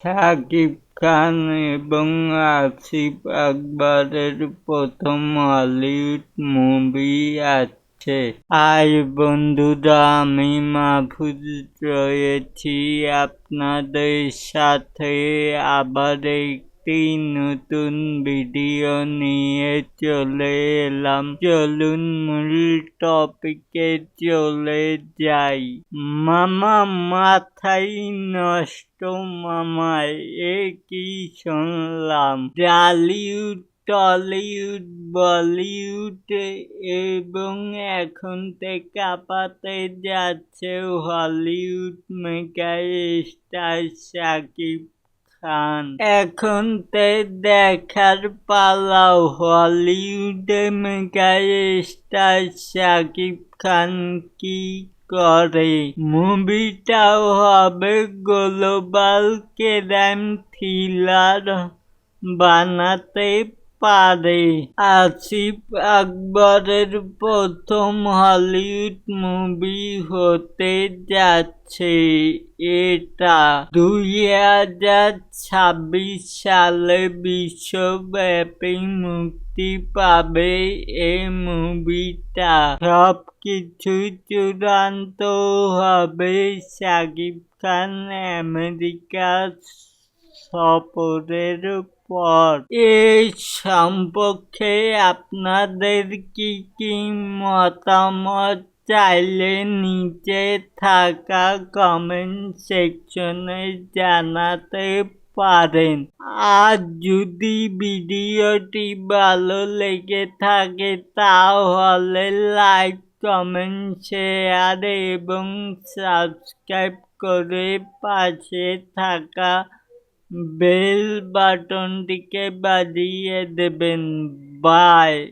শাকিব খান এবং আসিফ আকবরের প্রথম হলিউড মুভি আছে। হাই বন্ধুরা, আমি মাহফুজ রয়েছি আপনাদের সাথে আবার একটি নতুন ভিডিও নিয়ে চলে এলাম। চলুন মূল টপিকে চলে যাই। মামা মাথায় নষ্ট মামা, এ কি শুনলাম! টালিউড, টলিউড, বলিউড এবং এখন থেকে কাঁপাতে যাচ্ছে Hollywood mega star Shakib Khan. এখন তে দেখার পালা হলিউডে মেগা স্টার শাকিব খান কি করে। মুভিটাও হবে গ্লোবাল ক্রাইম থ্রিলার বানাতে পারে। আসিফ আকবরের প্রথম হলিউড মুভি হতে যাচ্ছে এটা। 2026 সালে বিশ্বব্যাপী মুক্তি পাবে এই মুভিটা। সবকিছু চূড়ান্ত হবে শাকিব খান আমেরিকা সফরের পর। এই সম্পর্কে আপনাদের কি মতামত চাইলে নিচে থাকা কমেন্ট সেকশনে জানাতে পারেন। আর যদি ভিডিওটি ভালো লেগে থাকে তাহলে লাইক, কমেন্ট, শেয়ার এবং সাবস্ক্রাইব করে পাশে থাকা বেল বাটনটিকে বাজিয়ে দেবেন। বাই।